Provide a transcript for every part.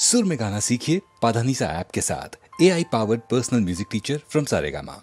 सुर में गाना सीखिए पाधानीसा ऐप के साथ। AI powered personal music teacher from Saregama.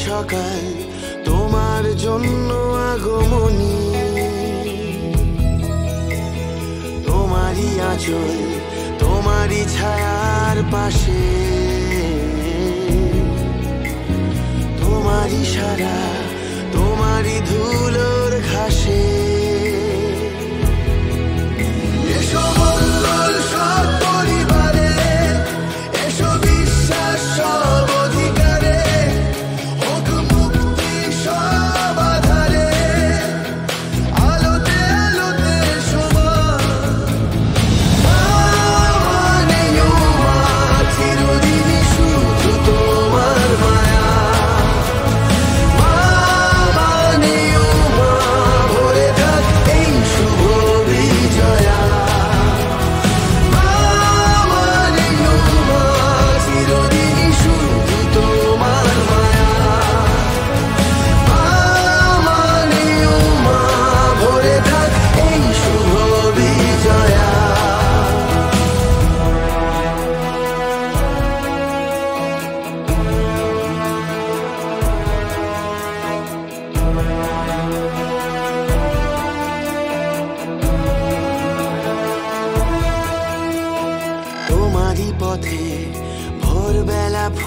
সকাল তোমার জন্য আগমনী, তোমারই আঁচল তোমারই ছায়ার পাশে, তোমারই সারা তোমারই ধুলোর ঘাসে। এসো মঙ্গল সব পরিবারে, এসো বিশ্বাস সব অধিকারে, হোক মুক্তি সব আধারে, আলোতে আলোতে সমান। মা মানে মা চিরদিনই শুধু তোমার মায়া, মা মানে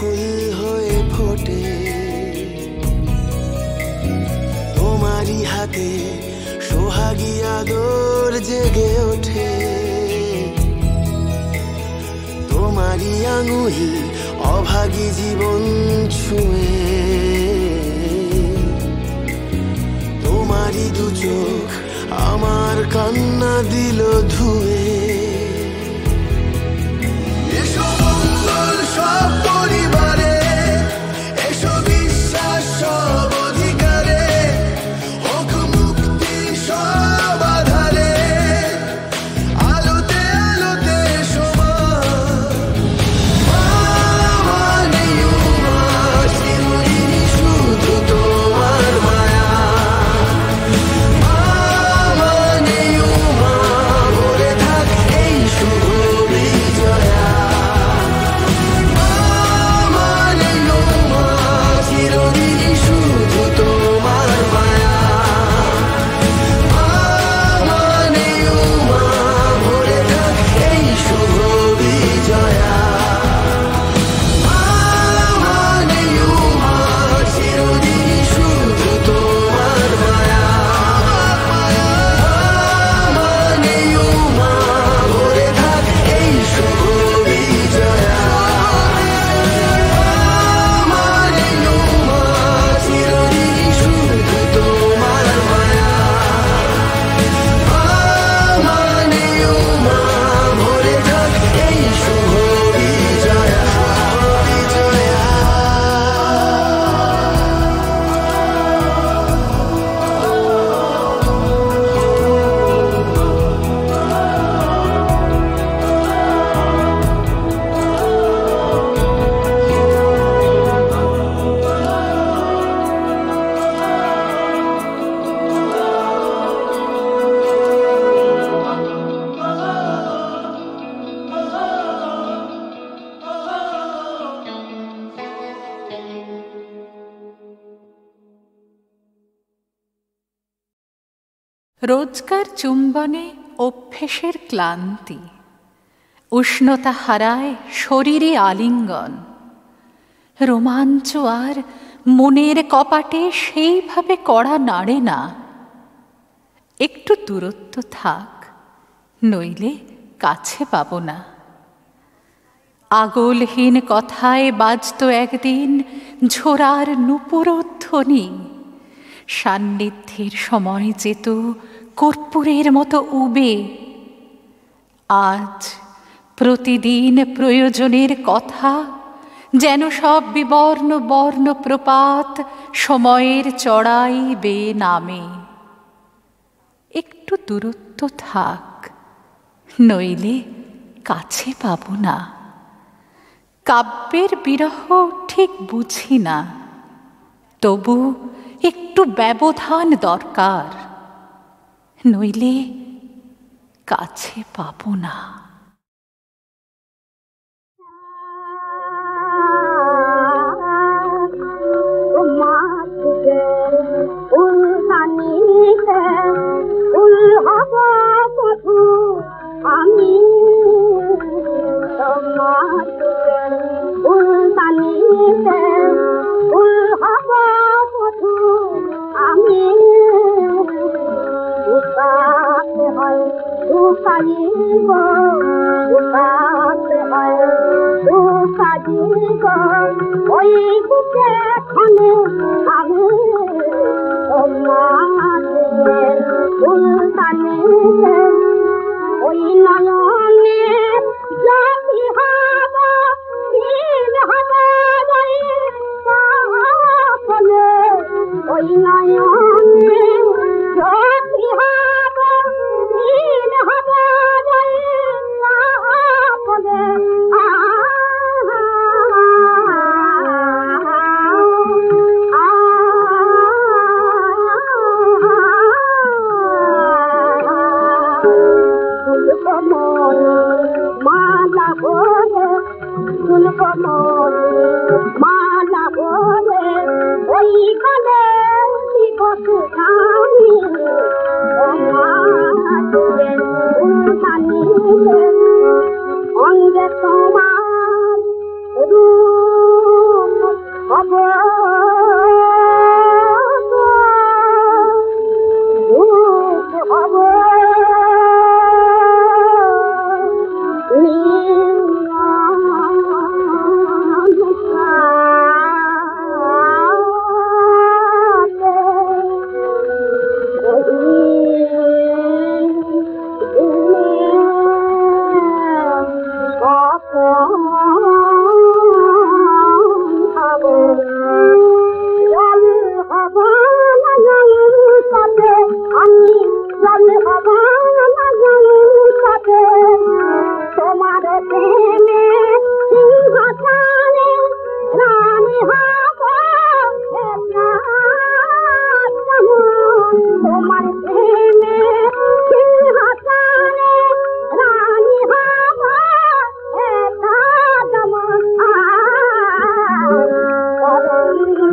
ফুল হয়ে ফোটে তোমারই হাতে সোহাগী আদর জেগে ওঠে তোমারই আঙুল অভাগী জীবন ছুঁয়ে তোমারই দু চোখ আমার কান্না দিল ধুয়ে এসো মঙ্গল সব পরিবারে এসো বিশ্বাস সব অধিকারে হোক মুক্তি সব আধারে আলোতে আলোতে সমান মানে চিরদিনই শুধু তোমার মায়া মানে ভরে থাক এই শুভ বিজয়া মানে চিরদিনই শুধু তোমার মায়া মানে ভরে থাক এই শুভ বিজয়া মানে চিরদিনই শুধু তোমার মায়া মানে ভরে থাক এই শুভ বিজয়া মানে চিরদিনই শুধু তোমার মায়া মানে ভরে থাক এই শুভ বিজয়া রোজকার চুম্বনে অভ্যেসের ক্লান্তি উষ্ণতা হারায় শরীরে আলিঙ্গন রোমাঞ্চ আর মনের কপাটে সেইভাবে কড়া নাড়ে না একটু দূরত্ব থাক নইলে কাছে পাব না আগলহীন কথায় বাজত একদিন ঝোরার নূপুর ধ্বনি সান্নিধ্যের সময় যেত কর্পূরের মতো উবে আজ প্রতিদিন প্রয়োজনের কথা যেন সব বিবর্ণ বর্ণ প্রপাত সময়ের চড়াই বেয়ে নামে একটু দূরত্ব থাক নইলে কাছে পাব না কাব্যের বিরহ ঠিক বুঝি না তবু একটু ব্যবধান দরকার নইলে কাছে পাব না আমি তোমার উলতানিতে উল হবা মধু আমি উপাতে হয় উপাইব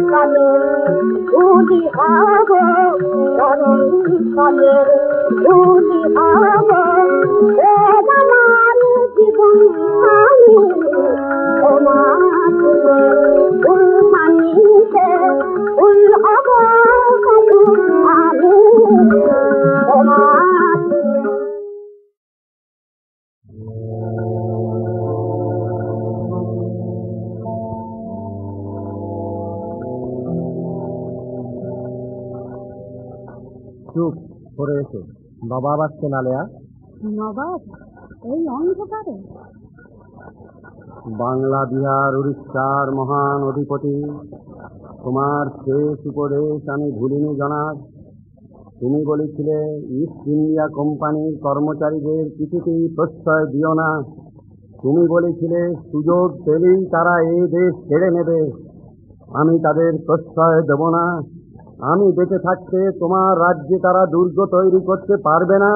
কালের ধুলি হব, চরণ তলের ধুলি হব। ও আমার জীবন আমি তোমার ফুল মানিতে ফুল হব শুধু আমি তোমার। চুপ করে এসো, নবাব আসছেন আলেয়া। নবাব এই অন্ধকারে? বাংলা বিহার উড়িষ্যার মহান অধিপতি, তোমার শেষ উপদেশ আমি ভুলিনি জনাব। তুমি বলেছিলে ইস্ট ইন্ডিয়া কোম্পানির কর্মচারীদের কিছুতেই প্রশ্রয় দিও না। তুমি বলেছিলে সুযোগ পেলেই তারা এই দেশ ছেড়ে নেবে। আমি তাদের প্রশ্রয় দেব না। আমি বেঁচে থাকতে তোমার রাজ্যে তারা দুর্গ তৈরি করতে পারবে না,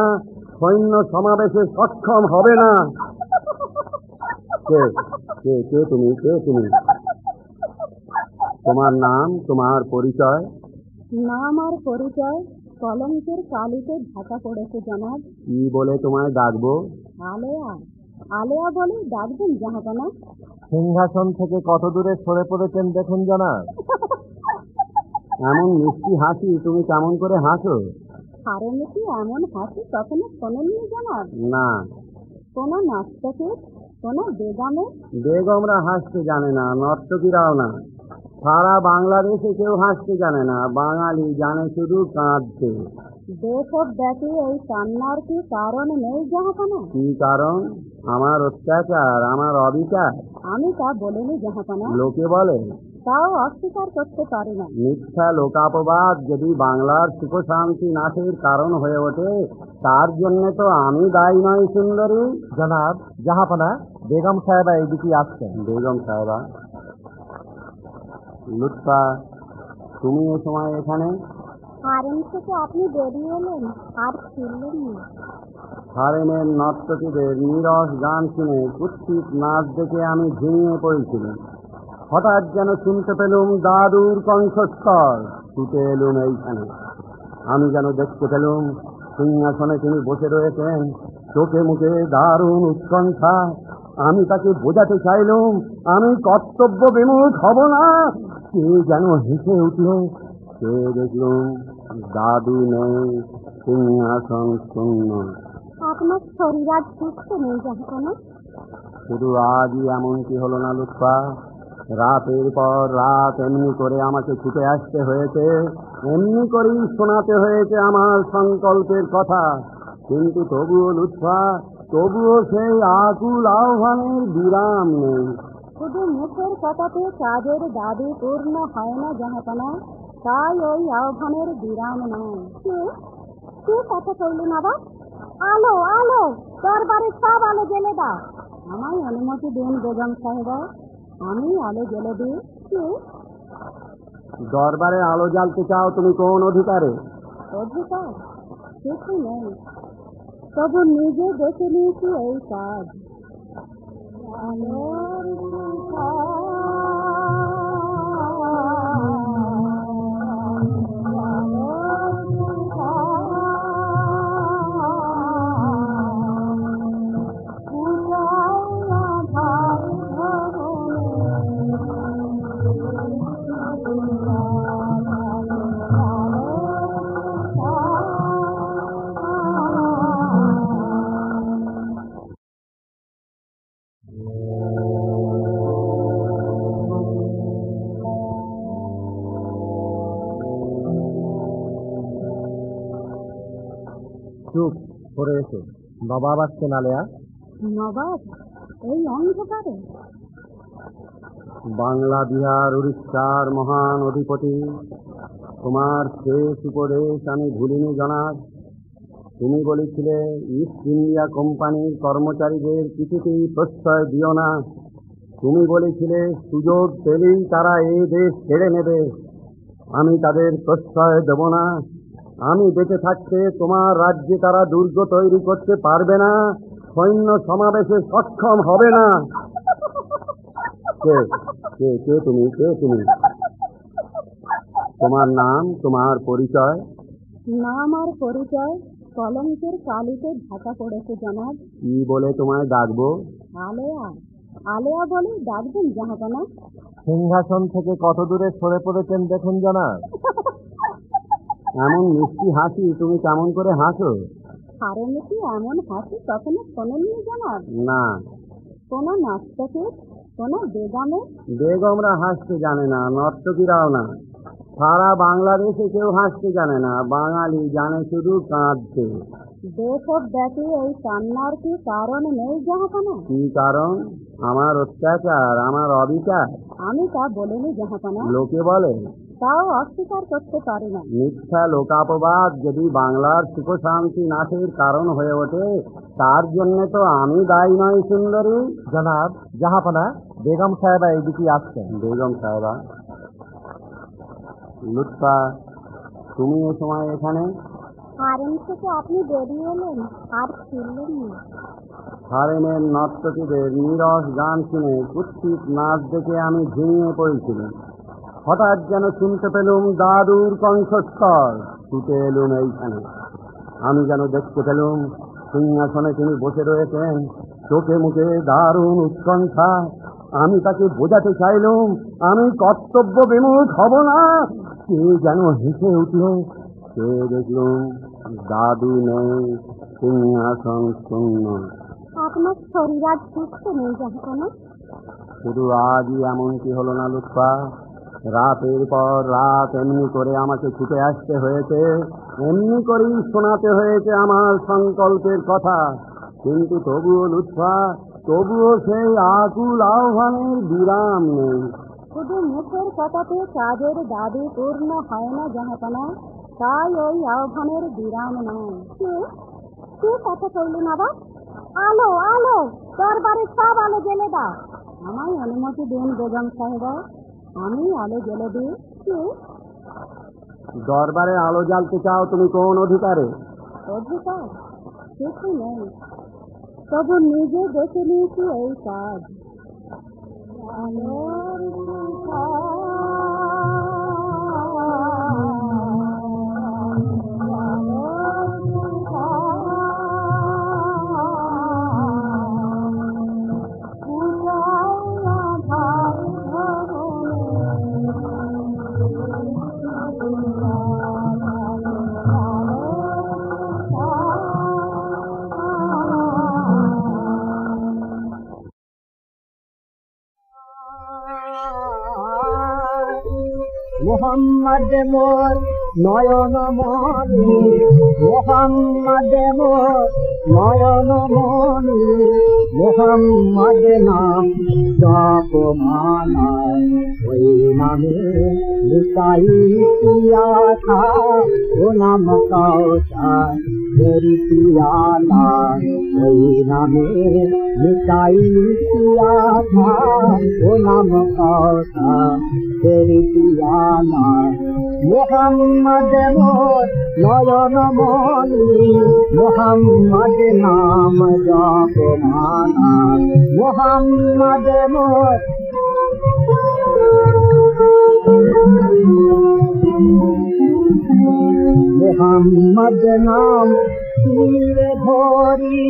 সৈন্য সমাবেশে সক্ষম হবে না। কে কে কে তুমি? কে তুমি? তোমার নাম, তোমার পরিচয়? নাম আর পরিচয় কলঙ্কের কালিতে ঢাকা পড়েছে জনাব। কি বলে তোমায় ডাকবো? আলেয়া। আলেয়া বলে ডাকবেন জাহাপনা। সিংহাসন থেকে কত দূরে সরে পড়েছেন দেখুন জনাব। এমন মিষ্টি হাসি তুমি কেমন করে হাসো? আরে নাকি এমন হাসি কখনো শোনেননি জনাব? না। কোনো নর্তকে, কোনো বেগমে? বেগমরা হাসতে জানে না, নর্তকীরাও না। সারা বাংলাদেশে কেউ হাসতে জানে না, বাঙালি জানে শুধু কাঁদতে। দেশব্যাপী এই কান্নার কি কারণ নেই জাহাপনা? কি কারণ? আমার অত্যাচার, আমার অবিচার? আমি তা বলিনি জাহাপনা, লোকে বলে। তাও অস্বীকার করতে পারি না। মিথ্যা লোকাপবাদ যদি বাংলার সুখ শান্তি নাশের কারণ হয়ে ওঠে, তার জন্য তো আমি দায়ী নয় সুন্দরী। জনাব জাহাপনা, বেগম সাহেবা এইদিকে আসছেন। বেগম সাহেবা? লুৎফা, তুমি এ সময় এখানে? হারেম থেকে আপনি বেরিয়ে এলেন আর ফিরলেন না। হারেমের নর্তকীদের নীরস গান শুনে, কুৎসিত নাচ দেখে আমি ঝিমিয়ে পড়েছিলাম। হঠাৎ যেন শুনতে পেলুম দাদুর কণ্ঠস্বর। ছুটে এলুম এইখানে। আমি যেন দেখতে পেলুম সিংহাসনে তিনি বসে রয়েছেন, চোখে মুখে দারুণ উৎকণ্ঠা। আমি তাকে বোঝাতে চাইলুম আমি কর্তব্য বিমুখ হব না। কে যেন হেসে উঠল। সে দেখলুম দাদু নেই, সিংহাসন শূন্য। আপনার শরীর আজ সুস্থ নেই জাহাপনা? শুধু আজই এমনটি হলো না লুৎফা, রাতের পর রাত এমনি করে আমাকে ছুটে আসতে হয়েছে, এমনি করেই শোনাতে হয়েছে আমার সংকল্পের কথা। কিন্তু তবুও লুৎফা, তবুও সেই আকুল আহ্বানের বিরাম নেই। শুধু মুখের কথাতে কাজের দাবি পূর্ণ হয় না জাহাপনা, তাই ওই আহ্বানের বিরাম নয়। কে কথা কইলেন আবার? আলো আলো, দরবারে সব আলো জ্বেলে দাও। আমায় অনুমতি দিন বেগম সাহেবা, আমি আলো জ্বেলে দিই। দরবারে আলো জ্বালতে চাও তুমি কোন অধিকারে? অধিকার কিছু নেই, তবু নিজে দেখে নিয়েছি এই কাজ। আলোর চুপ করে এসো, নবাব আসছেন আলেয়া। নবাব এই অন্ধকারে? বাংলা বিহার উড়িষ্যার মহান অধিপতি, তোমার শেষ উপদেশ আমি ভুলিনি জনাব। তুমি বলেছিলে ইস্ট ইন্ডিয়া কোম্পানির কর্মচারীদের কিছুতেই প্রশ্রয় দিও না। তুমি বলেছিলে সুযোগ পেলেই তারা এই দেশ ছেড়ে নেবে। আমি তাদের প্রশ্রয় দেব না। আমি বেঁচে থাকতে তোমার রাজ্যে তারা দুর্গ তৈরি করতে পারবে না, সৈন্য সমাবেশে সক্ষম হবে না। কে কে কে তুমি? কে তুমি? তোমার নাম, তোমার পরিচয়? নাম আর পরিচয় কলঙ্কের কালিতে ঢাকা পড়েছে জনাব। কি বলে তোমায় ডাকবো? আলেয়া, আলেয়া বলে ডাকবেন জাহাপনা। সিংহাসন থেকে কত দূরে সরে পড়েছেন দেখুন জনাব। এমন মিষ্টি হাসি তুমি কেমন করে হাসো? আরে নাকি এমন হাসি কখনো শোনেননি জনাব? না। কোনো নাটকের, কোনো বেগমে? বেগমরা হাসতে জানে না, নর্তকীরাও না। সারা বাংলাদেশে কেউ হাসতে জানে না, বাঙালি জানে শুধু কাঁদতে। দেশব ব্যাপী এই কান্নার কি কারণ নেই জাহাপনা? কি কারণ? আমার অত্যাচার, আমার অবিচার? আমি তা বলিনি জাহাপনা, লোকে বলে। তাও অস্বীকার করতে পারি না। মিথ্যা লোকাপবাদ যদি বাংলার সুখ শান্তি নাশের কারণ হয়ে ওঠে, তার জন্য তো আমি দায়ী নই সুন্দরী। জনাব, জাহাপনা, বেগম সাহেবা এইদিকে আসছেন। বেগম সাহেবা? লুৎফা, তুমি এ সময় এখানে? হারেম থেকে আপনি বেরিয়ে এলেন আর ফিরলেন না। হারেমের নর্তকীদের নীরস গান শুনে, কুৎসিত নাচ দেখে আমি ঝিমিয়ে পড়েছিলাম। হঠাৎ যেন শুনতে পেলুম দাদুর কণ্ঠস্বর। ছুটে এলুম এইখানে। আমি যেন দেখতে পেলুম সিংহাসনে তিনি বসে রয়েছেন, চোখে মুখে দারুণ উৎকণ্ঠা। আমি তাকে বোঝাতে চাইলুম আমি কর্তব্য বিমুখ হব না। সে যেন হেসে উঠল। সে দেখলুম দাদু নেই, সিংহাসন শূন্য। আপনার শরীর আজ সুস্থ নেই জাহাপনা? শুধু আজই এমনটি হলো না লুৎফা, রাতের পর রাত এমনি করে আমাকে ছুটে আসতে হয়েছে, এমনি করেই শোনাতে হয়েছে আমার সংকল্পের কথা। কিন্তু তবুও লুৎফা, তবুও সেই আকুল আহ্বানের বিরাম নেই। শুধু মুখের কথাতে কাজের দাবি পূর্ণ হয় না জাহাপনা, তাই ওই আহ্বানের বিরাম নয়। কে কথা কইলেন আবার? আলো, আলো, দরবারে সব আলো জ্বেলে দাও। আমায় অনুমতি দিন বেগম সাহেবা, আমি আলো জ্বেলে দিই। দরবারে আলো জ্বালতে চাও তুমি কোন অধিকারে? অধিকার কিছু নেই, তবু নিজে দেখে নিয়েছি এই কাজ। আলোর মোহাম্মদ মোর নয়ন মনি, মোহাম্মদ মোর নয়ন মনি, মোহাম্মদ নাম জপমালায়, ওই নামে লুকাই পিয়া থা, ও নাম কৌশল तेरी पियाला, ওই নামে লুকাই পিয়া থা, ও নাম কৌশল तेरी पियाला। মোহাম্মদ মোর নয়ন মনি, মোহাম্মদ নাম জপমালা, মোহাম্মদ মোর মোহাম্মদ নাম শিরে ধরি,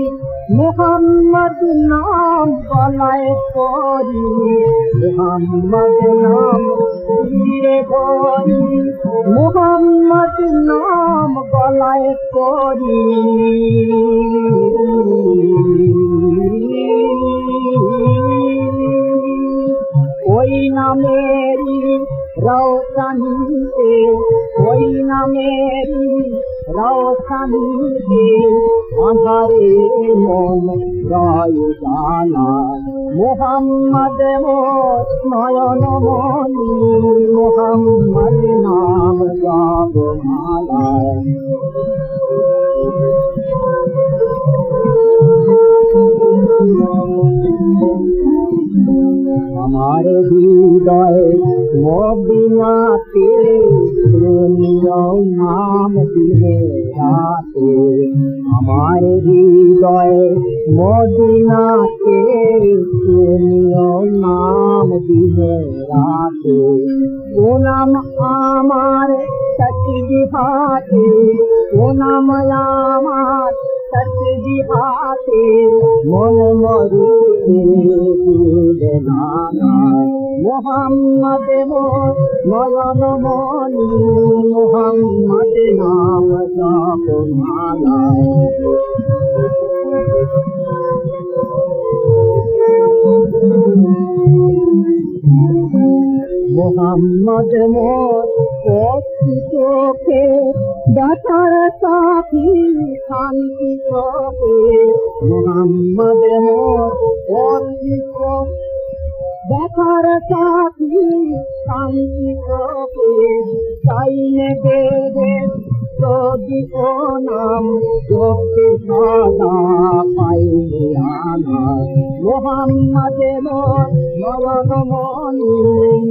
মোহাম্মদ নাম গলায় করি, মোহাম্মদ নাম শিরে ধরি, মোহাম্মদ নাম গলায় করি। ওই নামেরি রৌশনীতে, ওই নামেরি রৌশনীতে আঁধারে মন জয় জানা। মোহাম্মদ মোর নয়ন মনি, মোহাম্মদ নাম জপমালা। আমার হৃদয়ে মদিনাতে নিও নাম দিনে রাতে, আমার হৃদয়ে মদিনাতে নিও নাম দিনে রাতে। ও নাম আমার সতবিহাতে, ও নাম আমার সতবিহাতে, মন মরুতে নানা মোহাম্মদ মোর নয়ন মনি, মোহাম্মদ নাম জপমালা। মোহাম্মদ মোর অতি চোখে দাতার সাথী শান্তি চোখে, মোহাম্মদ মোর অতি দেখার সাথী শান্তি চোখে, চাইলে দেবে যদি ও নাম চোখে সাদা পাইলে আনা, মোহাম্মদ মোর নয়ন মনি,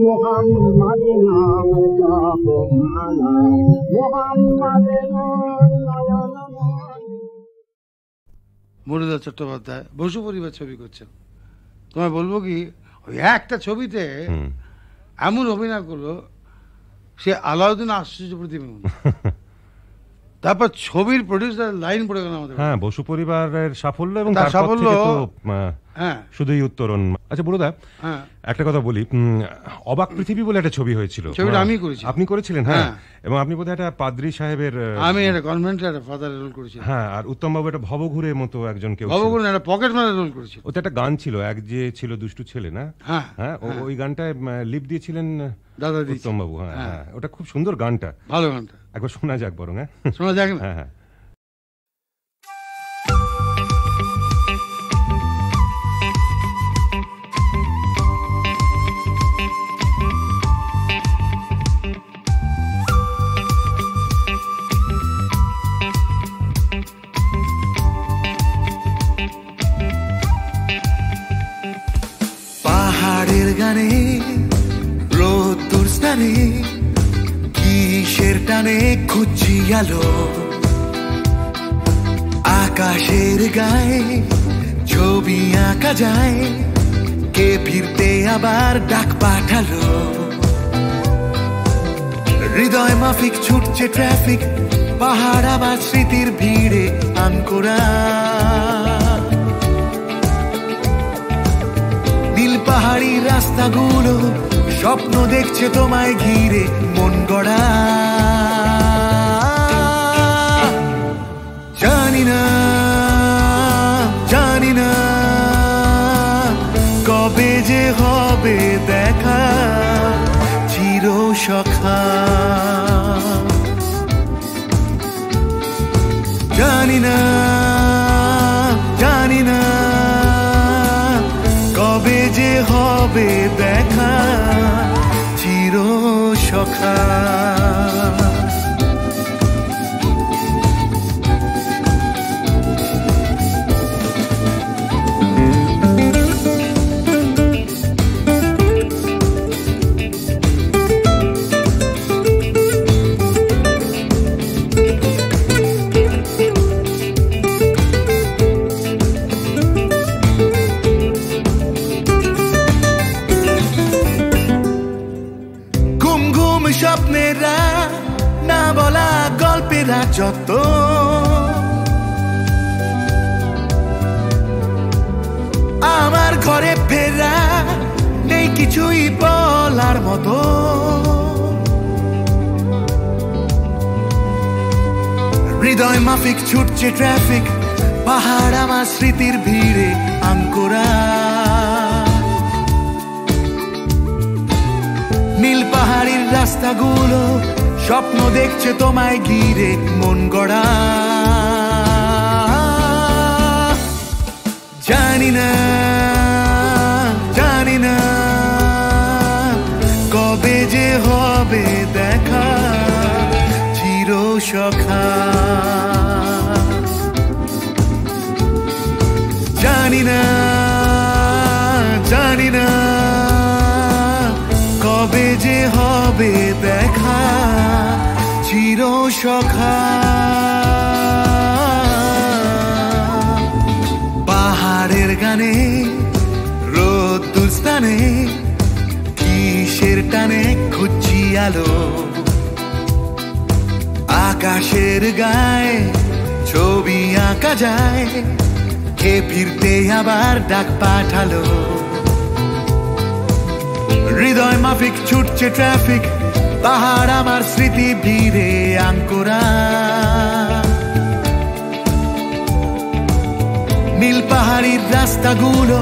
মোহাম্মদ নাম জপমালা, মোহাম্মদ মোর নয়ন মনি। মুরলীধর চট্টোপাধ্যায় বসু পরিবার ছবি করছেন। তোমায় বলবো কি, ওই একটা ছবিতে এমন অভিনয় করলো সে আলাউদ্দিন আশ্চর্য প্রতিমা। তারপর ছবির প্রডিউসার লাইন পড়ে গেল আমাদের। হ্যাঁ, বসু পরিবারের সাফল্য এবং তার সাফল্য শুধুই উত্তরণ। আচ্ছা বড়দা, একটা কথা বলি, অবাক পৃথিবী বলে একটা ছবি হয়েছিল, ছবিটা আমি করেছি। আপনি করেছিলেন? হ্যাঁ, এবং আপনি বোধহয় একটা পাদ্রী সাহেবের, আমি একটা কনভেন্টের একটা ফাদার রোল করেছি। হ্যাঁ, আর উত্তম বাবু একটা ভবঘুরের মতো একজন কেউ, ভবঘুরে একটা পকেট মারা রোল করেছিল। ওতে একটা গান ছিল, এক যে ছিল দুষ্টু ছেলে, না? হ্যাঁ, ওই গানটায় লিপ দিয়েছিলেন দাদা উত্তম বাবু। হ্যাঁ, ওটা খুব সুন্দর গানটা, ভালো গানটা, একবার শোনা যাক বরং। হ্যাঁ, শোনা যাক। হ্যাঁ হ্যাঁ। পাহাড়ের গানে রোদ্দুর স্থানে কিসের টানে খুঁজি আলো, আকাশের গায়ে ছবি আঁকা যায়, কে ফিরতে আবার ডাক পাঠালো, হৃদয় মাফিক ছুটছে ট্রাফিক, পাহাড় আবার স্মৃতির ভিড়ে আঙ্কুরা, নীল পাহাড়ি রাস্তাগুলো স্বপ্ন দেখছে তোমায় ঘিরে মন গড়া, জানি না জানি না কবে যে হবে দেখা চির সখা, জানি না জানি না কবে যে হবে দেখা চির সখা। স্বপ্নেরা না বলা গল্পেরা যত, আমার ঘরে ফেরা নেই কিছুই বলার মতো, হৃদয় মাফিক ছুটছে ট্রাফিক, পাহাড় আমার স্মৃতির ভিড়ে আঙ্কুরা, নীল পাহাড়ির রাস্তাগুলো স্বপ্ন দেখছে তোমায় ঘিরে মন গড়া, জানি না জানি না কবে যে হবে দেখা চির সখা, জানি না জানি না কবে যে হবে দেখা চির সখা। পাহাড়ের গানে রোদ্দুর স্থানে কিসের টানে খুঁজি আলো আকাশের গায়ে ছবি আঁকা যায় কে ফিরতে আবার ডাক পাঠালো হৃদয় মাফিক ছুটছে ট্রাফিক পাহাড় আমার স্মৃতি ভিড়ে আঙ্কুরা নীল পাহাড়ির রাস্তাগুলো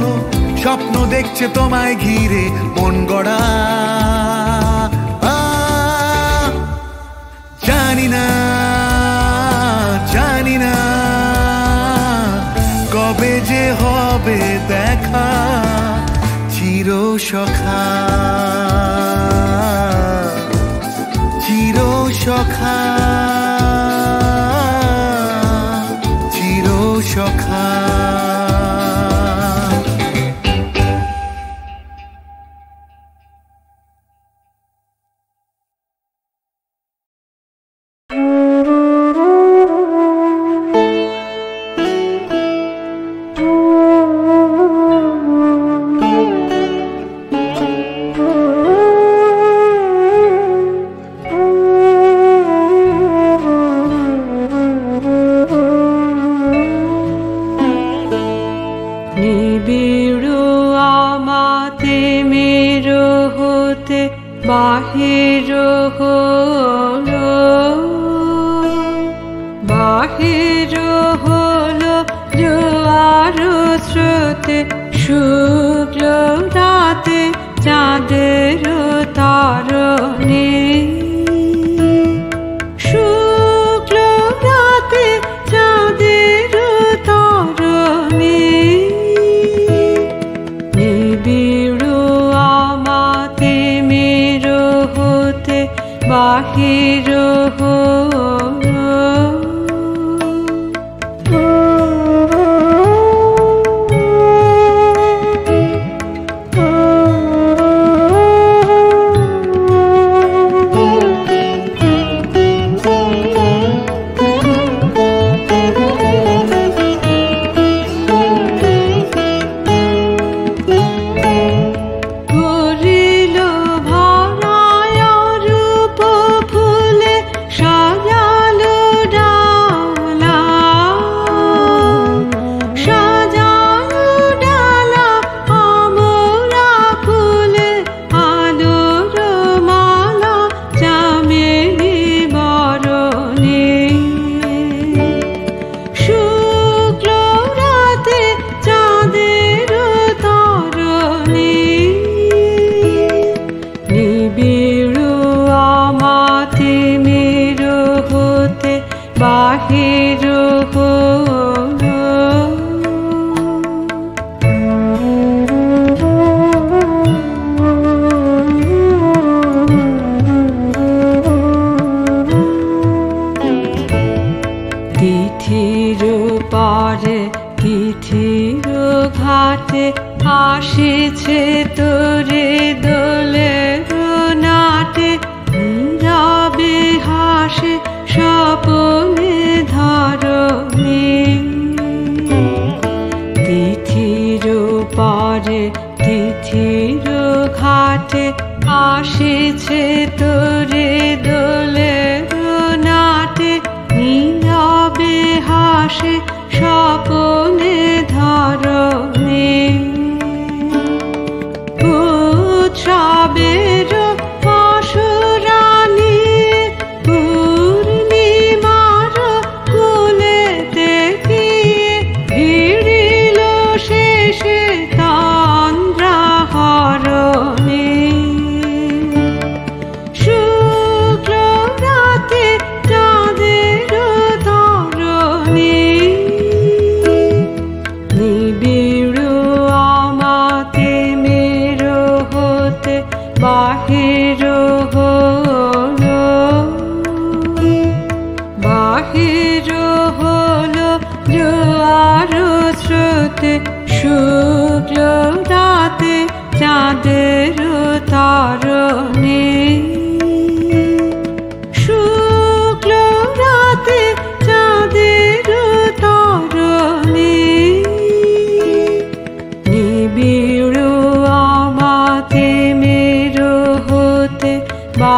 স্বপ্ন দেখছে তোমায় ঘিরে মন গড়া জানি না জানি না কবে যে হবে দেখা চির সখা চির সখা চির সখা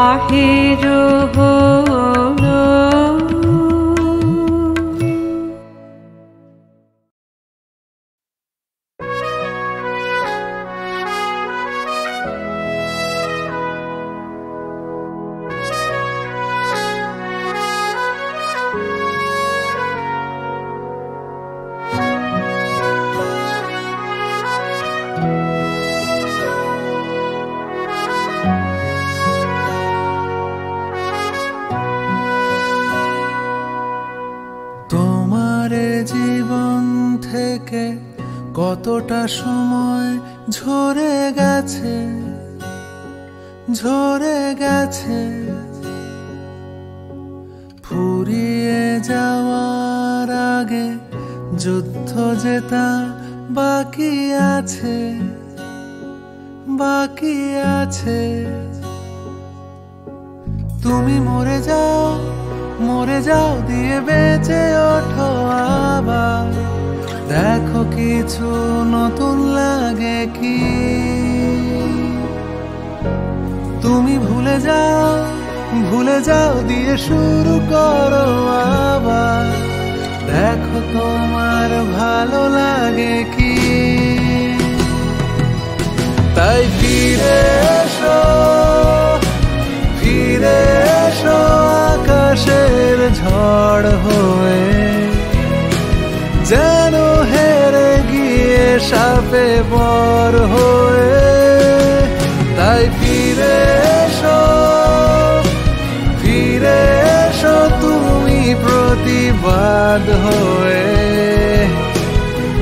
বাহির হলো। জীবন থেকে কতটা সময় ঝরে গেছে, ঝরে গেছে, ফুরিয়ে যাওয়ার আগে যুদ্ধ জেতা বাকি আছে, বাকি আছে। তুমি মরে যাও, মরে যাও দিয়ে বেঁচে ওঠো আবার, দেখো কিছু নতুন লাগে কি। তুমি ভুলে যাও, ভুলে যাও দিয়ে শুরু করো আবার, দেখো তোমার ভালো লাগে কি। তাই ফিরে এসো, ফিরে এসো আকাশের ঝড় হয়ে, যেন হেরে গিয়ে সাপে বর হয়ে। তাই ফিরে এসো, ফিরে এসো তুমি প্রতিবাদ হয়ে,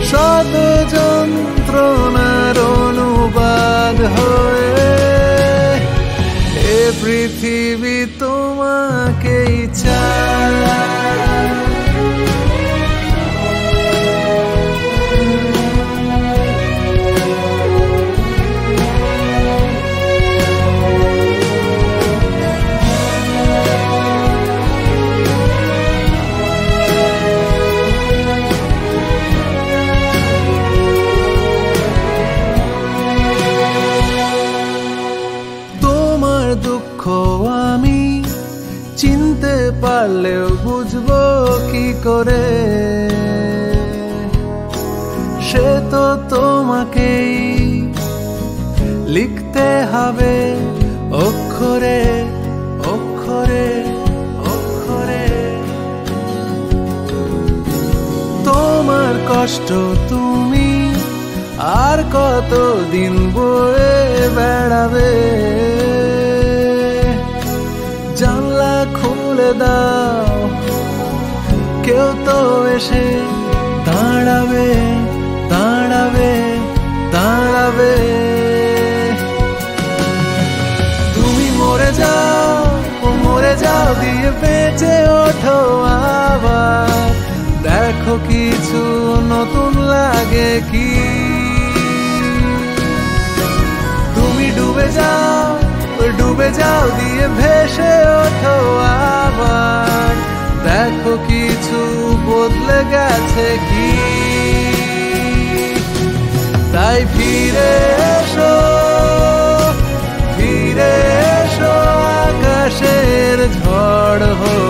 শত যন্ত্রণার অনুবাদ হয়ে। এ পৃথিবী তোমাকেই চায়। দুঃখ আমি চিনতে পারলেও বুঝবো কি করে, সে তো তোমাকেই লিখতে হবে অক্ষরে অক্ষরে অক্ষরে। তোমার কষ্ট তুমি আর কতদিন বয়ে বেড়াবে, জানলা খুলে দাও, কেউ তো এসে দাঁড়াবে দাঁড়াবে দাঁড়াবে। তুমি মরে যাও, মরে যাও দিয়ে বেঁচে ওঠো আবার, দেখো কিছু নতুন লাগে কি। তুমি ডুবে যাও, ডুবে যাও দিয়ে ভেসে ওঠো আবার, দেখো কিছু বদলে গেছে কি। তাই ফিরে এসো, ফিরে এসো আকাশের ঝড় হয়ে।